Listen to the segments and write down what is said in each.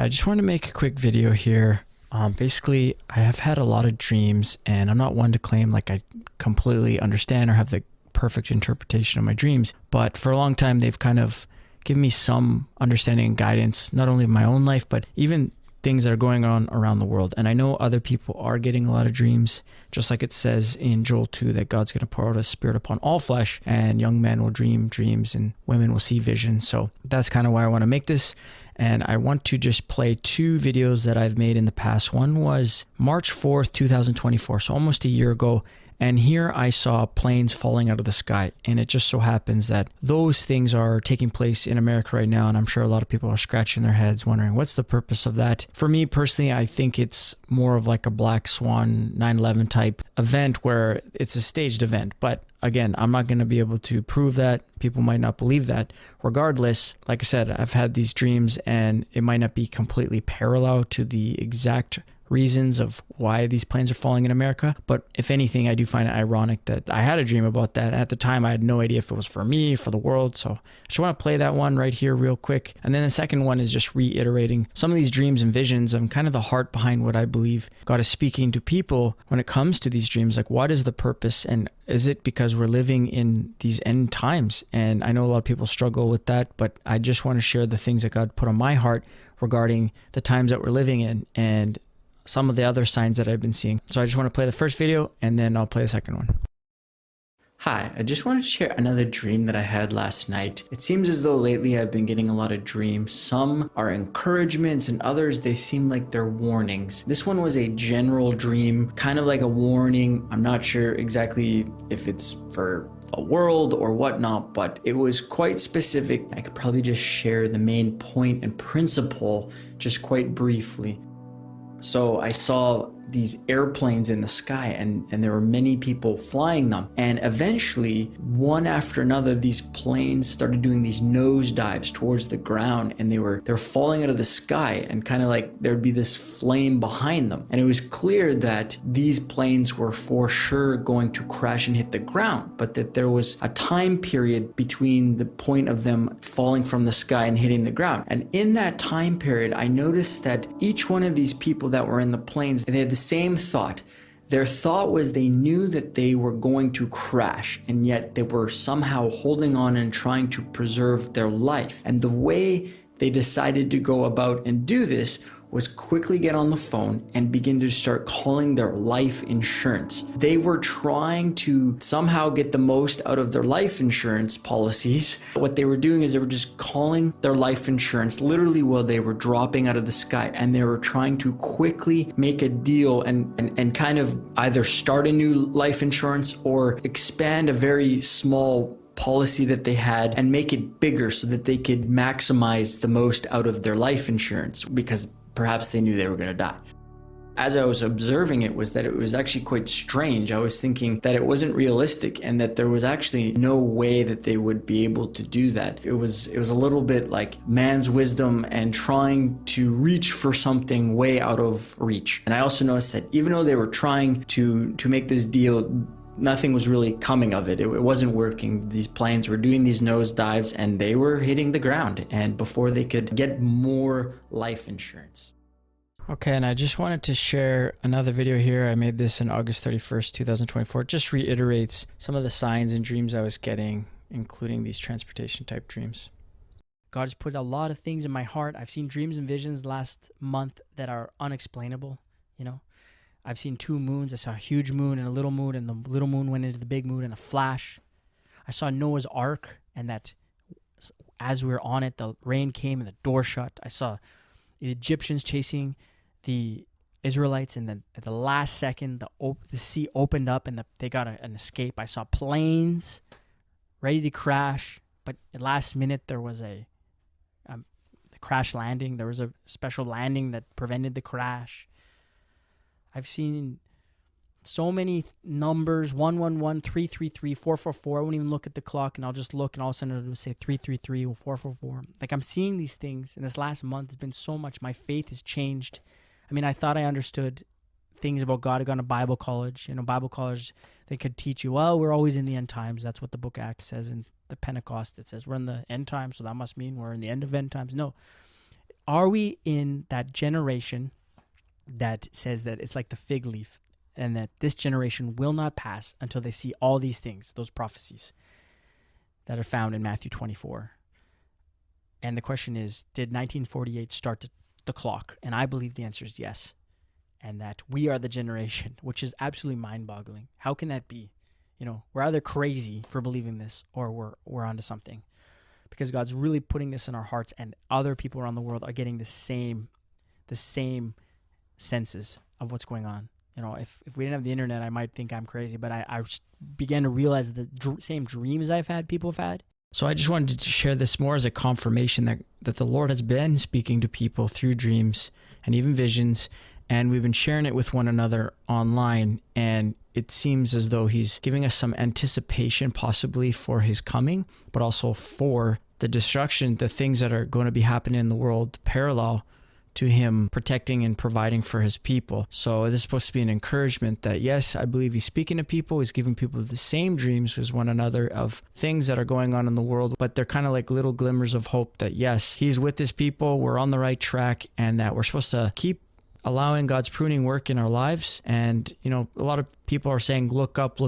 I just wanted to make a quick video here. Basically, I have had a lot of dreams, and I'm not one to claim like I completely understand or have the perfect interpretation of my dreams, but for a long time, they've kind of given me some understanding and guidance, not only of my own life, but even things that are going on around the world. And I know other people are getting a lot of dreams, just like it says in Joel 2 that God's going to pour out His Spirit upon all flesh, and young men will dream dreams and women will see visions. So that's kind of why I want to make this. And I want to just play two videos that I've made in the past. One was March 4th, 2024, so almost a year ago. And here I saw planes falling out of the sky. And it just so happens that those things are taking place in America right now. And I'm sure a lot of people are scratching their heads wondering, what's the purpose of that? For me personally, I think it's more of like a Black Swan 9/11 type event where it's a staged event. But again, I'm not going to be able to prove that. People might not believe that. Regardless, like I said, I've had these dreams and it might not be completely parallel to the exact reasons of why these planes are falling in America. But if anything, I do find it ironic that I had a dream about that. At the time, I had no idea if it was for me, for the world. So I just want to play that one right here real quick. And then the second one is just reiterating some of these dreams and visions and kind of the heart behind what I believe God is speaking to people when it comes to these dreams. Like, what is the purpose? And is it because we're living in these end times? And I know a lot of people struggle with that, but I just want to share the things that God put on my heart regarding the times that we're living in and some of the other signs that I've been seeing. So I just want to play the first video and then I'll play the second one. Hi, I just wanted to share another dream that I had last night. It seems as though lately I've been getting a lot of dreams. Some are encouragements and others, they seem like they're warnings. This one was a general dream, kind of like a warning. I'm not sure exactly if it's for a world or whatnot, but it was quite specific. I could probably just share the main point and principle just quite briefly. So I saw these airplanes in the sky and there were many people flying them. And eventually, one after another, these planes started doing these nose dives towards the ground and they were falling out of the sky and kind of like there'd be this flame behind them. And it was clear that these planes were for sure going to crash and hit the ground, but that there was a time period between the point of them falling from the sky and hitting the ground. And in that time period, I noticed that each one of these people that were in the planes, they had the same thought. Their thought was they knew that they were going to crash, and yet they were somehow holding on and trying to preserve their life. And the way they decided to go about and do this was quickly get on the phone and begin to start calling their life insurance. They were trying to somehow get the most out of their life insurance policies. What they were doing is they were just calling their life insurance literally while they were dropping out of the sky, and they were trying to quickly make a deal and kind of either start a new life insurance or expand a very small policy that they had and make it bigger so that they could maximize the most out of their life insurance, because perhaps they knew they were going to die. As I was observing it was that it was actually quite strange. I was thinking that it wasn't realistic and that there was actually no way that they would be able to do that. It was a little bit like man's wisdom and trying to reach for something way out of reach. And I also noticed that even though they were trying to make this deal, nothing was really coming of it. It wasn't working. These planes were doing these nose dives and they were hitting the ground, and before they could get more life insurance. Okay, and I just wanted to share another video here. I made this on August 31st, 2024. It just reiterates some of the signs and dreams I was getting, including these transportation type dreams. God has put a lot of things in my heart. I've seen dreams and visions last month that are unexplainable, you know. I've seen two moons. I saw a huge moon and a little moon, and the little moon went into the big moon in a flash. I saw Noah's Ark, and that as we were on it, the rain came and the door shut. I saw the Egyptians chasing the Israelites, and then at the last second, the sea opened up and they got an escape. I saw planes ready to crash, but at last minute there was a crash landing. There was a special landing that prevented the crash. I've seen so many numbers, 111, 333, 444. I won't even look at the clock, and I'll just look, and all of a sudden it'll say 333 or 444. Like, I'm seeing these things, and this last month has been so much. My faith has changed. I mean, I thought I understood things about God. I got to Bible college. You know, Bible college, they could teach you, well, we're always in the end times. That's what the book of Acts says. In the Pentecost, it says we're in the end times, so that must mean we're in the end of end times. No. Are we in that generation that says that it's like the fig leaf and that this generation will not pass until they see all these things, those prophecies that are found in Matthew 24? And the question is, did 1948 start the clock? And I believe the answer is yes. And that we are the generation, which is absolutely mind-boggling. How can that be? You know, we're either crazy for believing this or we're onto something. Because God's really putting this in our hearts, and other people around the world are getting the same senses of what's going on. You know, if we didn't have the internet, I might think I'm crazy, but I began to realize the same dreams I've had, people have had. So I just wanted to share this more as a confirmation that the Lord has been speaking to people through dreams and even visions, and we've been sharing it with one another online, and it seems as though he's giving us some anticipation possibly for his coming, but also for the destruction, the things that are going to be happening in the world parallel to him protecting and providing for his people. So this is supposed to be an encouragement that, yes, I believe he's speaking to people. He's giving people the same dreams as one another of things that are going on in the world, but they're kind of like little glimmers of hope that, yes, he's with his people, we're on the right track, and that we're supposed to keep allowing God's pruning work in our lives. And, you know, a lot of people are saying, look up,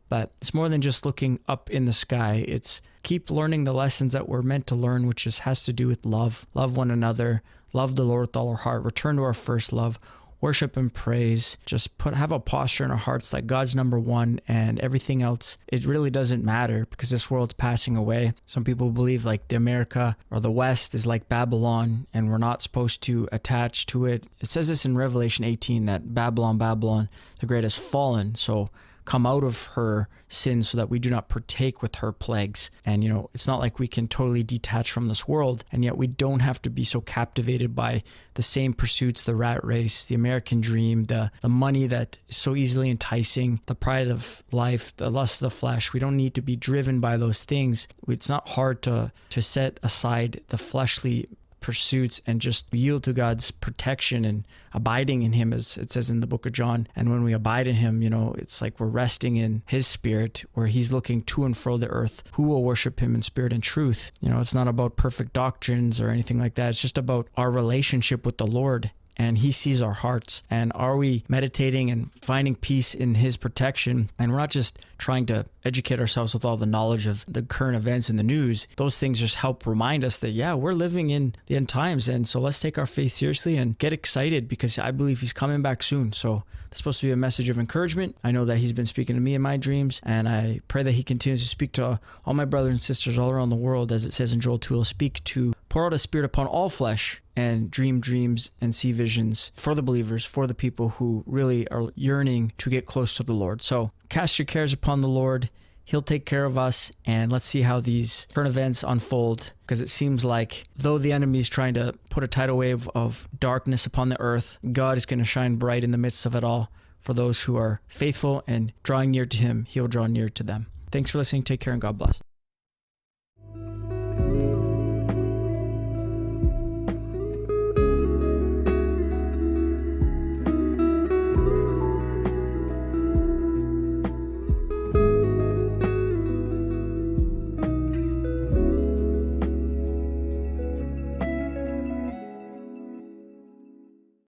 but it's more than just looking up in the sky. It's keep learning the lessons that we're meant to learn, which has to do with love one another, love the Lord with all our heart, return to our first love, worship and praise, just have a posture in our hearts like God's number one, and everything else, it really doesn't matter because this world's passing away. Some people believe like the America or the West is like Babylon and we're not supposed to attach to it. It says this in Revelation 18 that Babylon the Great has fallen. So come out of her sins so that we do not partake with her plagues. And, you know, it's not like we can totally detach from this world, and yet we don't have to be so captivated by the same pursuits, the rat race, the American dream, the money that is so easily enticing, the pride of life, the lust of the flesh. We don't need to be driven by those things. It's not hard to set aside the fleshly pursuits and just yield to God's protection and abiding in him, as it says in the book of John. And when we abide in him, you know, it's like we're resting in his spirit, where he's looking to and fro the earth, who will worship him in spirit and truth. You know, it's not about perfect doctrines or anything like that. It's just about our relationship with the Lord. And he sees our hearts. And are we meditating and finding peace in his protection? And we're not just trying to educate ourselves with all the knowledge of the current events in the news. Those things just help remind us that, yeah, we're living in the end times. And so let's take our faith seriously and get excited, because I believe he's coming back soon. So it's supposed to be a message of encouragement. I know that he's been speaking to me in my dreams, and I pray that he continues to speak to all my brothers and sisters all around the world. As it says in Joel 2, he'll speak to pour out a spirit upon all flesh and dream dreams and see visions for the believers, for the people who really are yearning to get close to the Lord. So cast your cares upon the Lord. He'll take care of us, and let's see how these current events unfold, because it seems like though the enemy is trying to put a tidal wave of darkness upon the earth, God is going to shine bright in the midst of it all. For those who are faithful and drawing near to him, he'll draw near to them. Thanks for listening. Take care and God bless.